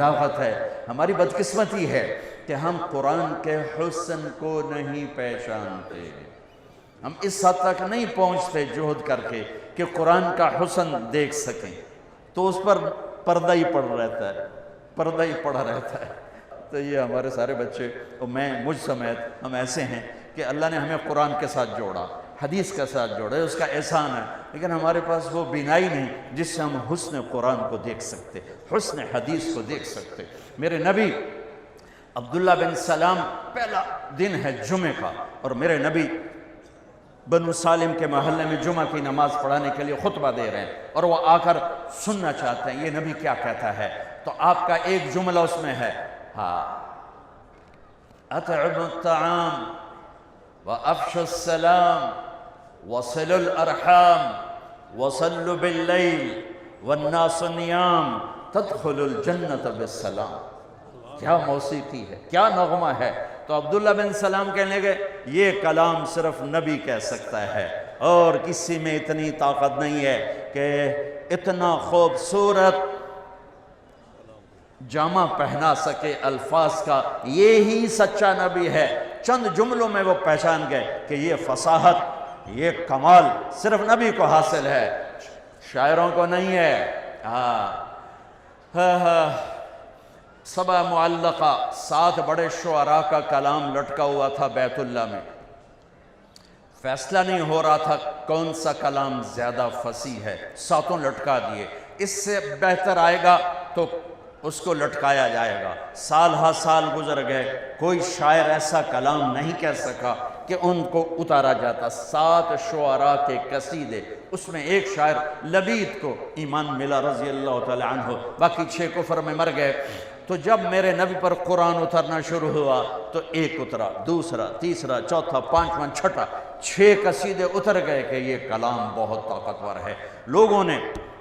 بلاغت ہے. ہماری بدقسمتی ہے کہ ہم قرآن کے حسن کو نہیں پہچانتے. ہم اس حد تک نہیں پہنچتے جہد کر کے کہ قرآن کا حسن دیکھ سکیں، تو اس پر پردہ ہی پڑ رہتا ہے، پردہ ہی پڑا رہتا ہے. تو یہ ہمارے سارے بچے اور میں مجھ سمیت ہم ایسے ہیں کہ اللہ نے ہمیں قرآن کے ساتھ جوڑا، حدیث کے ساتھ جوڑا، اس کا احسان ہے. لیکن ہمارے پاس وہ بینائی نہیں جس سے ہم حسن قرآن کو دیکھ سکتے، حسن حدیث کو دیکھ سکتے. میرے نبی عبداللہ بن سلام، پہلا دن ہے جمعہ کا، اور میرے نبی بنو سالم کے محلے میں جمعہ کی نماز پڑھانے کے لیے خطبہ دے رہے ہیں، اور وہ آ کر سننا چاہتے ہیں یہ نبی کیا کہتا ہے. تو آپ کا ایک جملہ اس میں ہے، اطعموا الطعام وافشوا السلام وصلوا الارحام وصلوا باللیل والناس نیام تدخلوا الجنة بالسلام. کیا موسیقی ہے، کیا نغمہ ہے. تو عبداللہ بن سلام کہنے لگے یہ کلام صرف نبی کہہ سکتا ہے، اور کسی میں اتنی طاقت نہیں ہے کہ اتنا خوبصورت جامہ پہنا سکے الفاظ کا. یہی سچا نبی ہے. چند جملوں میں وہ پہچان گئے کہ یہ فصاحت، یہ کمال صرف نبی کو حاصل ہے، شاعروں کو نہیں ہے. سبع معلقہ، 7 بڑے شعراء کا کلام لٹکا ہوا تھا بیت اللہ میں. فیصلہ نہیں ہو رہا تھا کون سا کلام زیادہ فصیح ہے، 7 لٹکا دیے. اس سے بہتر آئے گا تو اس کو لٹکایا جائے گا. سال ہا سال گزر گئے، کوئی شاعر ایسا کلام نہیں کہہ سکا کہ ان کو اتارا جاتا. 7 شعراء کے قصیدے، اس میں ایک شاعر لبید کو ایمان ملا رضی اللہ تعالی عنہ، باقی 6 کفر میں مر گئے. تو جب میرے نبی پر قرآن اترنا شروع ہوا تو ایک اترا، دوسرا، تیسرا، چوتھا، پانچواں، چھٹا، 6 قصیدے اتر گئے کہ یہ کلام بہت طاقتور ہے. لوگوں نے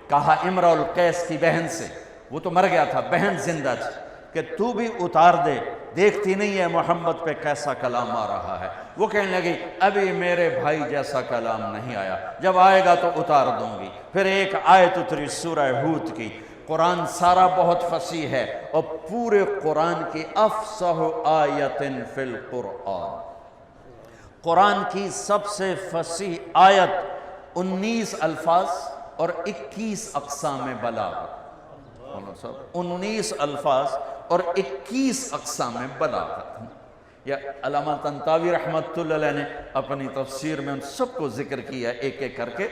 کہا امرؤ القیس کی بہن سے، وہ تو مر گیا تھا، بہن زندہ تھی، کہ تو بھی اتار دے، دیکھتی نہیں ہے محمد پہ کیسا کلام آ رہا ہے. وہ کہنے لگی ابھی میرے بھائی جیسا کلام نہیں آیا، جب آئے گا تو اتار دوں گی. پھر ایک آیت اتری سورہ ہود کی. قرآن سارا بہت فصیح ہے، اور پورے قرآن کی افصح آیت فی القرآن، قرآن کی سب سے فصیح آیت 19 الفاظ اور 21 اقسام بلاغت. 19 الفاظ اور 21 اقسام بلاغت. یا علامہ طنطاوی رحمۃ اللہ علیہ نے اپنی تفسیر میں ان سب کو ذکر کیا ایک ایک کر کے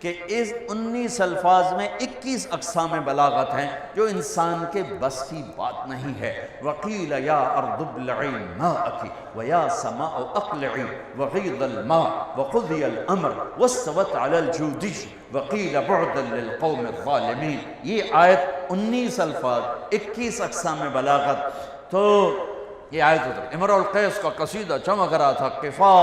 کہ اس 19 الفاظ میں 21 اقسام بلاغت ہیں جو انسان کے بس کی بات نہیں ہے. وقیل یا ارض ابلعی ماءکی ویا سماء اقلعی وغیض الماء وقضی الامر واستوت علی الجودی وقیل بعدا للقوم الظالمین. یہ آیت 19 الفاظ، 21 اقسام بلاغت. تو یہ آیت اتر. امرؤ القیس کا قصیدہ چمک رہا تھا، قفا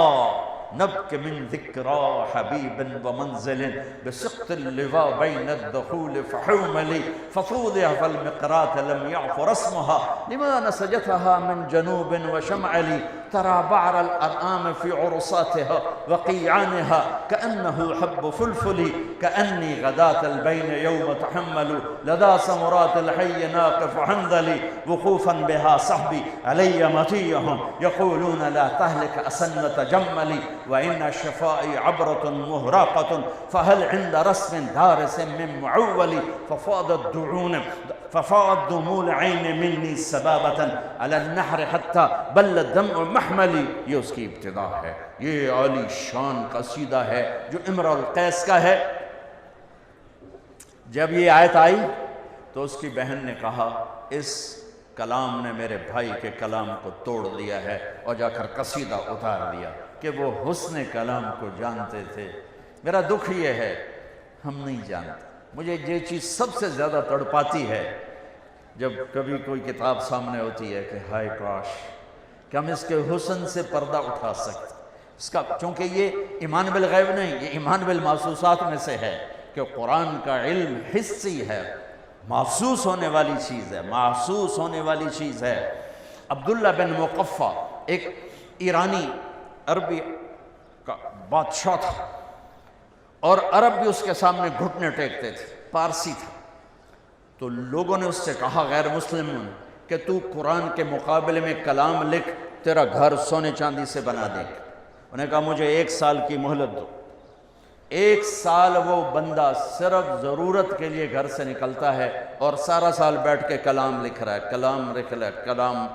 نبک من ذکرى حبیب ومنزل بسقط اللواء بین الدخول فحوملی ففوضع فالمقرات لم يعف رسمها لما نسجتها من جنوب وشمعلی ترى بعر الأرآم في عرصاتها وقيعانها كأنه حب فلفل كأني غداة البين يوم تحمل لدى سمرات الحي ناقف حنظلي وقوفا بها صحبي علي مطيهم يقولون لا تهلك أسنة جملي وإن شفائي عبرة مهراقة فهل عند رسم دارس من معول ففاضت دموع العين مني سبابة على النحر حتى بل الدمع محملي. یہ اس کی ابتدا ہے. یہ عالی شان قصیدہ ہے جو امرؤ القیس کا ہے. جب یہ آیت آئی تو اس کی بہن نے کہا اس کلام نے میرے بھائی کے کلام کو توڑ دیا ہے، اور جا کر قصیدہ اتار دیا کہ وہ حسن کلام کو جانتے تھے. میرا دکھ یہ ہے ہم نہیں جانتے. مجھے یہ چیز سب سے زیادہ تڑپاتی ہے جب کبھی کوئی کتاب سامنے ہوتی ہے کہ ہائے کاش کہ ہم اس کے حسن سے پردہ اٹھا سکتے. اس کا چونکہ یہ ایمان بالغیب نہیں، یہ ایمان بالمحسوسات میں سے ہے کہ قرآن کا علم حسی ہے، محسوس ہونے والی چیز ہے، محسوس ہونے والی چیز ہے. عبداللہ بن مقفع ایک ایرانی عربی کا بادشاہ تھا، اور عرب بھی اس کے سامنے گھٹنے ٹیکتے تھے. پارسی تھا. تو لوگوں نے اس سے کہا غیر مسلموں نے کہ تو قرآن کے مقابلے میں کلام لکھ، تیرا گھر سونے چاندی سے بنا دیں گے۔ انہوں نے کہا مجھے 1 سال کی مہلت دو۔ 1 سال وہ بندہ صرف ضرورت کے لیے گھر سے نکلتا ہے اور سارا سال بیٹھ کے کلام لکھ رہا ہے، کلام لکھ رہا ہے، کلام،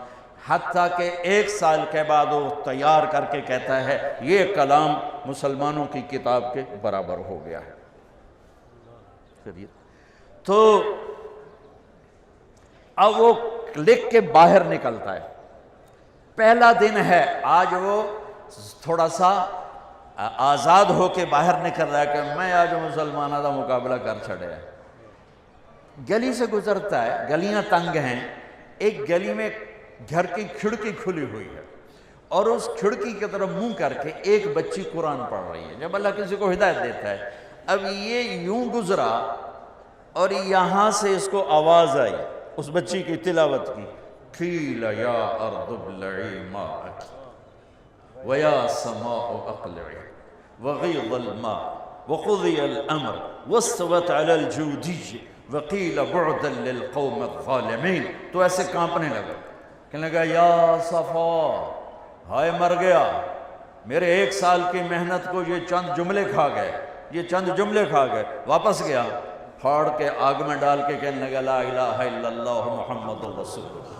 حتیٰ کہ 1 سال کے بعد وہ تیار کر کے کہتا ہے یہ کلام مسلمانوں کی کتاب کے برابر ہو گیا ہے۔ تو اب وہ لکھ کے باہر نکلتا ہے، پہلا دن ہے آج، وہ تھوڑا سا آزاد ہو کے باہر نکل رہا ہے کہ میں آج مسلمانوں کا مقابلہ کر چھڑے ہے۔ گلی سے گزرتا ہے، گلیاں تنگ ہیں، ایک گلی میں گھر کی کھڑکی کھلی ہوئی ہے اور اس کھڑکی کی طرف منہ کر کے ایک بچی قرآن پڑھ رہی ہے۔ جب اللہ کسی کو ہدایت دیتا ہے، اب یہ یوں گزرا اور یہاں سے اس کو آواز آئی اس بچی کی تلاوت کی، قیل یا ارض ابلعی ماءک ویا سماء اقلعی وغیض الماء وقضی الامر واستوت علی الجودی وقیل بعدا للقوم الظالمین۔ تو ایسے کانپنے لگا، کہنے لگا یا صفا، ہائے مر گیا، میرے 1 سال کی محنت کو یہ چند جملے کھا گئے، یہ چند جملے کھا گئے۔ واپس گیا، پھاڑ کے آگ میں ڈال کے کہنے لگا لا الہ الا اللہ محمد رسول اللہ۔